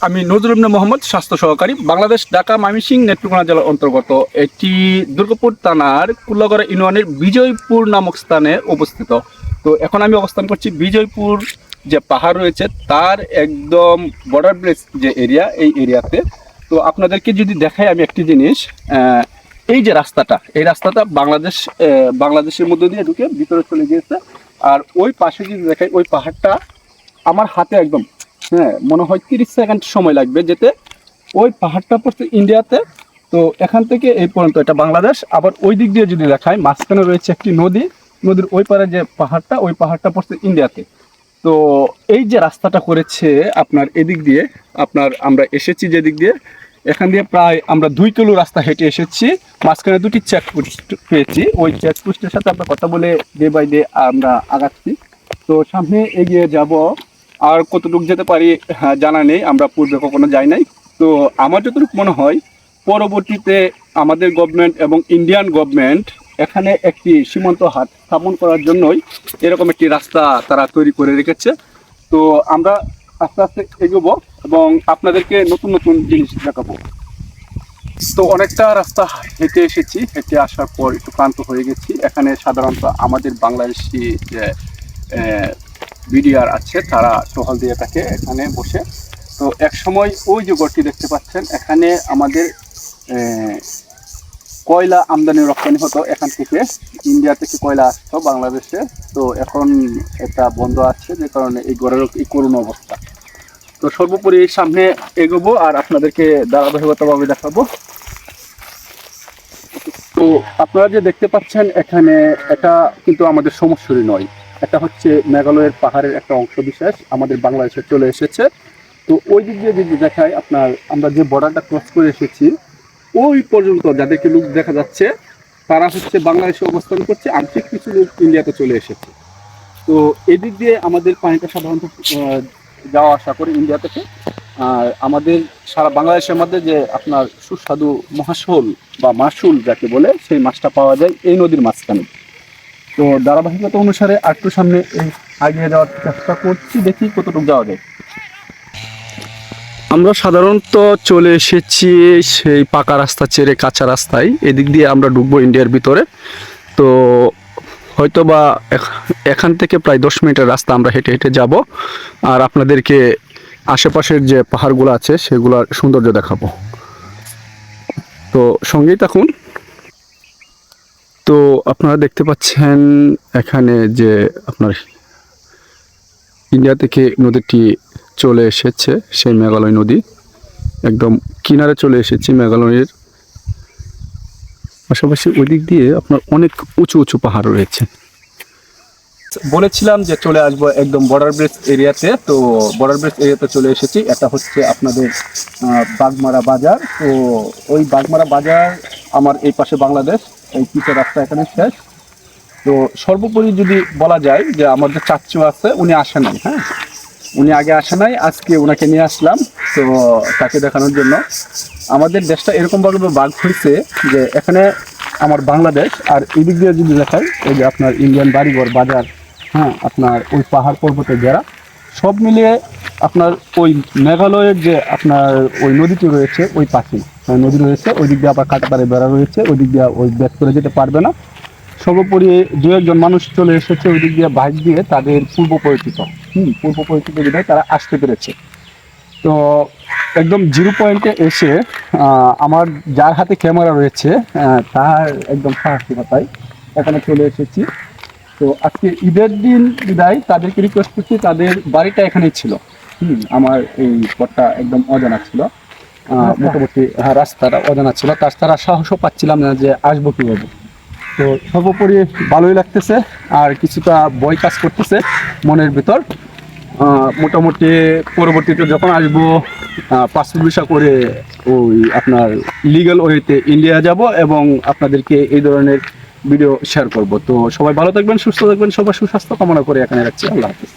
আমি নজরুল ইবনে মোহাম্মদ, স্বাস্থ্য সহকারী, বাংলাদেশ, ঢাকা ময়মনসিংহ নেত্রকোনা জেলার অন্তর্গত এটি দুর্গাপুর থানার কুল্লাগড়া ইউনিয়নের বিজয়পুর নামক স্থানে অবস্থিত। তো এখন আমি অবস্থান করছি বিজয়পুর যে পাহাড় রয়েছে তার একদম বর্ডার ব্রিজ যে এরিয়া, এই এরিয়াতে। তো আপনাদেরকে যদি দেখাই আমি একটি জিনিস, এই যে রাস্তাটা, এই রাস্তাটা বাংলাদেশের মধ্যে দিয়ে ঢুকে ভিতরে চলে গিয়েছে। আর ওই পাশে যদি দেখাই, ওই পাহাড়টা আমার হাতে একদম, হ্যাঁ, মনে হয় 30 সেকেন্ড সময় লাগবে যেতে। ওই পাহাড়টা পড়ছে ইন্ডিয়াতে। তো এখান থেকে এই পর্যন্ত এটা বাংলাদেশ। আবার ওই দিক দিয়ে যদি দেখায়, মাঝখানে রয়েছে একটি নদী, নদীর ওই পারে যে পাহাড়টা, ওই পাহাড়টা পড়ছে ইন্ডিয়াতে। তো এই যে রাস্তাটা করেছে আপনার এদিক দিয়ে, আমরা এসেছি যেদিক দিয়ে, এখান দিয়ে প্রায় আমরা 2 কিলো রাস্তা হেঁটে এসেছি। মাঝখানে 2টি চেকপোস্ট পেয়েছি। ওই চেকপোস্টের সাথে আমরা কথা বলে ডে বাই ডে আমরা আগাচ্ছি। তো সামনে এগিয়ে যাব। আর কতটুকু যেতে পারি জানা নেই, আমরা পূর্বে কখনো যাই নাই। তো আমার যতটুকু মনে হয়, পরবর্তীতে আমাদের গভর্নমেন্ট এবং ইন্ডিয়ান গভর্নমেন্ট এখানে একটি সীমান্ত হাট স্থাপন করার জন্যই এরকম একটি রাস্তা তারা তৈরি করে রেখেছে। তো আমরা আস্তে আস্তে এগোবো এবং আপনাদেরকে নতুন নতুন জিনিস দেখাবো। তো অনেকটা রাস্তা হেঁটে এসেছি, হেঁটে আসার পর একটু ক্লান্ত হয়ে গেছি। এখানে সাধারণত আমাদের বাংলাদেশি যে বিডিআর আছে, তারা টহল দিয়ে থাকে এখানে বসে। তো এক সময় ওই যে ঘরটি দেখতে পাচ্ছেন, এখানে আমাদের কয়লা আমদানি রপ্তানি হতো। এখান থেকে ইন্ডিয়া থেকে কয়লা আসতো বাংলাদেশে। তো এখন এটা বন্ধ আছে, যে কারণে এই ঘরের এই করুণ অবস্থা। তো সর্বোপরি সামনে এগোবো আর আপনাদেরকে ধারাবাহিকতাভাবে দেখাবো। তো আপনারা যে দেখতে পাচ্ছেন এখানে, এটা কিন্তু আমাদের সমস্যারই নয়, এটা হচ্ছে মেঘালয়ের পাহাড়ের একটা অংশ বিশেষ আমাদের বাংলাদেশে চলে এসেছে। তো ওই দিক দিয়ে যদি দেখায় আমরা যে বর্ডারটা ক্রস করে এসেছি, ওই পর্যন্ত যাদেরকে লোক দেখা যাচ্ছে তারা হচ্ছে বাংলাদেশে অবস্থান করছে, আংশিক কিছু লোক ইন্ডিয়াতে চলে এসেছে। তো এদিক দিয়ে আমাদের পানিটা সাধারণত যাওয়া আসা করে ইন্ডিয়া থেকে। আর আমাদের সারা বাংলাদেশের মধ্যে যে আপনার সুস্বাদু মহাশোল বা মাসুল যাকে বলে, সেই মাছটা পাওয়া যায় এই নদীর মাঝখানে। তো ধারাবাহিকতা অনুসারে একটু সামনে এগিয়ে যাওয়ার চেষ্টা করছি, দেখি কতটুকু যাওয়া যায়। আমরা সাধারণত চলে এসেছি সেই পাকা রাস্তা ছেড়ে কাঁচা রাস্তায়, এদিক দিয়ে আমরা ঢুকবো ইন্ডিয়ার ভিতরে। তো হয়তো বা এখান থেকে প্রায় 10 মিনিটের রাস্তা আমরা হেঁটে হেঁটে যাব, আর আপনাদেরকে আশেপাশের যে পাহাড়গুলো আছে সেগুলোর সৌন্দর্য দেখাবো। তো সঙ্গেই থাকুন। তো আপনারা দেখতে পাচ্ছেন এখানে যে আপনার ইন্ডিয়া থেকে নদীটি চলে এসেছে, সেই মেঘালয় নদী একদম কিনারে চলে এসেছি মেঘালয়ের। পাশাপাশি ওই দিক দিয়ে আপনার অনেক উঁচু উঁচু পাহাড় রয়েছে। বলেছিলাম যে চলে আসবো একদম বর্ডার ব্রিজ এরিয়াতে। তো বর্ডার ব্রিজ এরিয়াতে চলে এসেছি। এটা হচ্ছে আপনাদের বাগমারা বাজার। তো ওই বাগমারা বাজার, আমার এই পাশে বাংলাদেশ, এই পিচের রাস্তা এখানে শেষ। তো সর্বোপরি যদি বলা যায় যে আমার যে চাচ্চু আছে, উনি আসে নাই, হ্যাঁ, উনি আগে আসে নাই, আজকে ওনাকে নিয়ে আসলাম। তো তাকে দেখানোর জন্য আমাদের দেশটা এরকমভাবে ভাগ হয়েছে যে এখানে আমার বাংলাদেশ, আর এই দিক দিয়ে যদি দেখাই, এই যে আপনার ইন্ডিয়ান বাড়িঘর বাজার, হ্যাঁ, আপনার ওই পাহাড় পর্বতের ঘেরা, সব মিলিয়ে আপনার ওই মেঘালয়ের যে আপনার ওই নদীটি রয়েছে, ওই পাশে নদী রয়েছে, ওই দিক দিয়ে আবার কাটাতারে বেড়া রয়েছে, ওই দিক দিয়ে ওই ব্যাক করে যেতে পারবে না। সর্বোপরি 2-1 জন মানুষ চলে এসেছে ওই দিক দিয়ে বাইক দিয়ে, তাদের পূর্ব পরিচিত বিধায় তারা আসতে পেরেছে। তো একদম 0 পয়েন্টে এসে আমার যার হাতে ক্যামেরা রয়েছে তার একদম সাহসিকতায় এখানে চলে এসেছি। তো আজকে ঈদের দিন বিদায় তাদেরকে রিকোয়েস্ট করছি, তাদের বাড়িটা এখানেই ছিল। আমার এই পথটা একদম অজানা ছিল, মোটামুটি রাস্তাটা অজানা ছিল, তাছাড়া সাহসও পাচ্ছিলাম না যে আসবো কীভাবে। তো সর্বোপরি ভালোই লাগতেছে, আর কিছুটা ভয় কাজ করতেছে মনের ভিতর। মোটামুটি পরবর্তীতে যখন আসবো পাসপোর্ট ভিসা করে ওই আপনার লিগ্যাল ওয়েতে ইন্ডিয়া যাব এবং আপনাদেরকে এই ধরনের ভিডিও শেয়ার করব। তো সবাই ভালো থাকবেন, সুস্থ থাকবেন, সবার সুস্বাস্থ্য কামনা করে এখানে রাখছি। আল্লাহ হাফিজ।